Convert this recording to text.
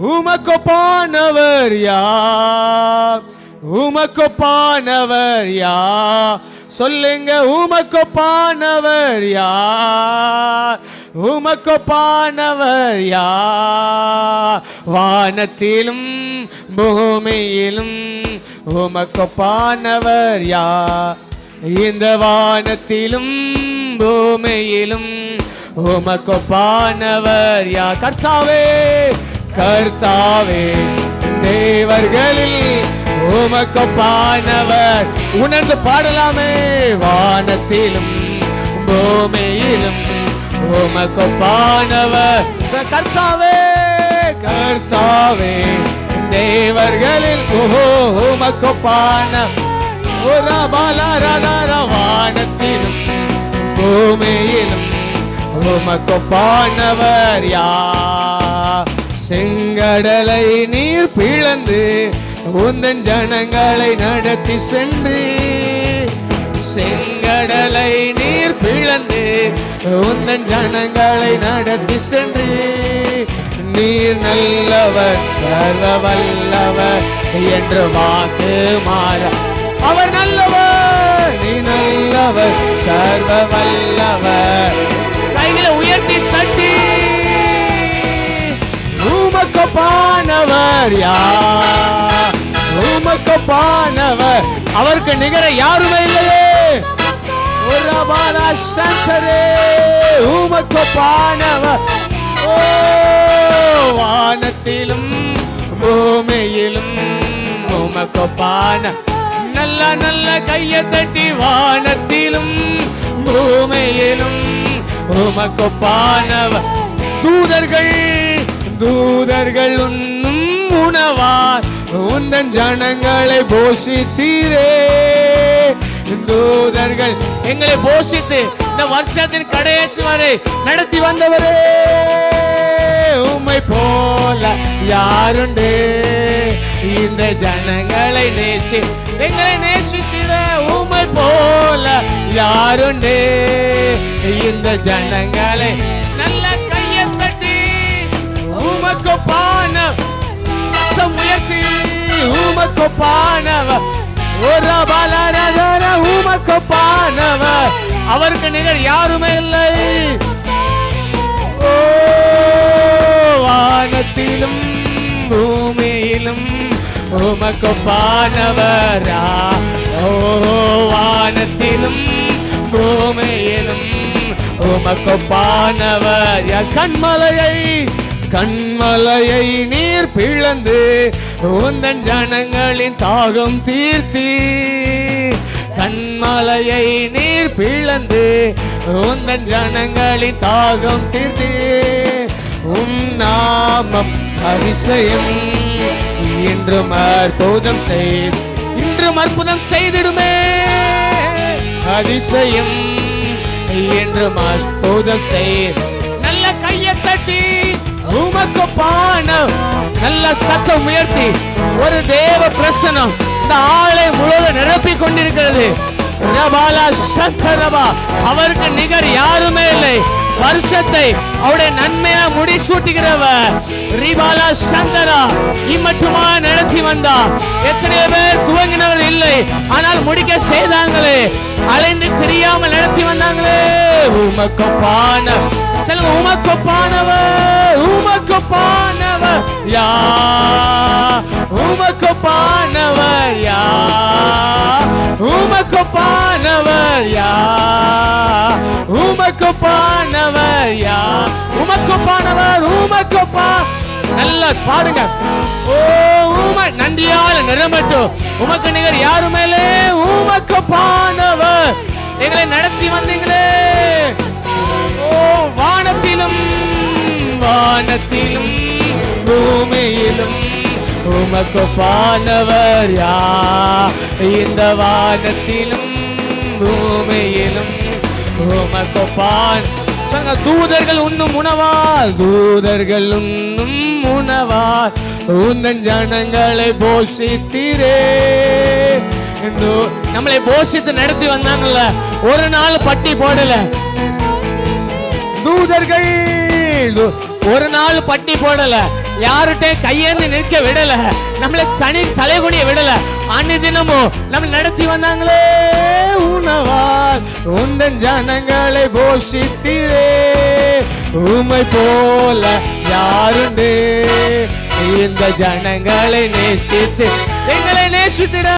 உமக்கொப்பானவர் யார்? உமக்கொப்பானவர் யார்? சொல்லுங்க, உமக்கொப்பானவர் யார்? உமக்கொப்பானவர் யார்? வானத்திலும் பூமியிலும் உமக்கொப்பானவர் யார்? இந்த வானத்திலும் பூமியிலும் உமக்கொப்பானவர் யார்? கர்த்தாவே, கர்த்தாவே, தேவர்களில் உமக்கொப்பானவர். உணர்ந்து பாடலாமே. வானத்திலும் பூமியிலும் உமக்கொப்பானவர். கர்த்தாவே, கர்த்தாவே, தேவர்களில் உமக்கொப்பான. வானத்திலும் பூமியிலும் உமக்கொப்பானவர் யார்? செங்கடலை நீர் பிளந்து உந்தன் ஜனங்களை நடத்தி சென்று. செங்கடலை நீர் பிளந்து உந்தன் ஜனங்களை நடத்தி சென்று. நீர் நல்லவர், சர்வ வல்லவர் என்று வாக்கு மாற. அவர் நல்லவர், நீ நல்லவர், சர்வ வல்லவர். கைகளை உயர்த்தி தட்டி உமக்கொப்பானவர் யார்? உமக்கொப்பானவர். அவருக்கு நிகர யாருமே இல்லையே. உமக்கொப்பானவர். ஓ, வானத்திலும் பூமியிலும் உமக்கொப்பான. நல்ல நல்ல கையை தட்டி. வானத்திலும் பூமியிலும் உமக்கொப்பானவர். தூதர்கள், தூதர்கள் உண்ணும் உணவார் உந்தன் ஜனங்களை போஷித்தீரே. தூதர்கள் எங்களை போஷித்து இந்த வருஷத்தின் கடைசி வரை நடத்தி வந்தவரே. உம்மை போல யாருண்டு? இந்த ஜனங்களை எங்களை நேசித்திட. உம்மை போல யாருண்டு? இந்த ஜனங்களை நல்ல கையை தட்டி உமக்கொப்பான சத்தம் உயர்த்தி. உமக்கொப்பானவர். ஒரு பலரதர உமக்கொப்பானவர். அவருக்கு நிகர் யாருமே இல்லை. ஓ, வானத்திலும் பூமியிலும் உமக்கொப்பானவரா. ஓ, வானத்திலும் பூமியிலும் உமக்கொப்பானவர். கண்மலையை, கண்மலையை நீர் பிளந்து உந்தன் ஜனங்களின் தாகம் தீர்த்தி. கண்மலையை நீர் பிளந்து உந்தன் ஜனங்களின் தாகம் தீர்த்தி. நாமம் அதிசயம் இன்றும் அற்புதம் செய்து. இன்றும் அற்புதம் செய்திடுமே. அதிசயம் என்றும் அற்புதம் செய்து. நல்ல கையை தட்டி உமக்கொப்பான நல்ல சத்தம் உயர்த்தி. ஒரு தேவ பிரசனம் இந்த ஆளை முழுவதும் நிரப்பிக் கொண்டிருக்கிறது. அவருக்கு நிகர் யாருமே இல்லை. வருஷத்தை அவருடைய நன்மையா முடிசூட்டுகிறவர். ரிபாலா சந்தரா இம்மட்டுமா நடத்தி வந்தா. எத்தனையோ பேர் துவங்கினவர் இல்லை, ஆனால் முடிக்க செய்தாங்களே. அலைந்து தெரியாமல் நடத்தி வந்தாங்களே. உமக்கொப்பான சொல்லுங்க, உமக்கொப்பானவர். உமக்கொப்பானவர் யார்? உமக்கொப்பானவர் யார்? உமக்கொப்பானவர் யார்? உமக்கொப்பானவர் யார்? உமக்கொப்பானவர். உமக்கொப்பா. நல்லா பாடுங்க. ஓ, நன்றியால நிரம்பட்டும். உமக்கு நிகர் யாருமே இல்லை. உமக்கொப்பானவர். எங்களை நடத்தி வந்தீங்களே. ஓ, வானத்திலும் வானத்திலும் பூமியிலும் உமக்கொப்பானவர் யார்? இந்த வானத்திலும் பூமியிலும் உமக்கொப்பான். தூதர்கள் உண்ணும் உணவால், தூதர்கள் உண்ணும் உணவால் உந்தன் ஜனங்களை போஷித்தீரே. நம்மளை போஷித்து நடத்தி வந்தாங்கல்ல. ஒரு நாள் பட்டி போடல. தூதர்கள் ஒரு நாள் பட்டி போடல. யாருட்டே கையேந்து நிற்க விடல, நம்மளை தலைகுனிய விடல. அன்னிதினமும் நம்ம நடத்தி வந்தாங்களே. உணவால் உந்தன் ஜனங்களை போஷித்தீரே, உம்மை போல யாருண்டு இந்த ஜனங்களை நேசித்து எங்களை நேசித்திட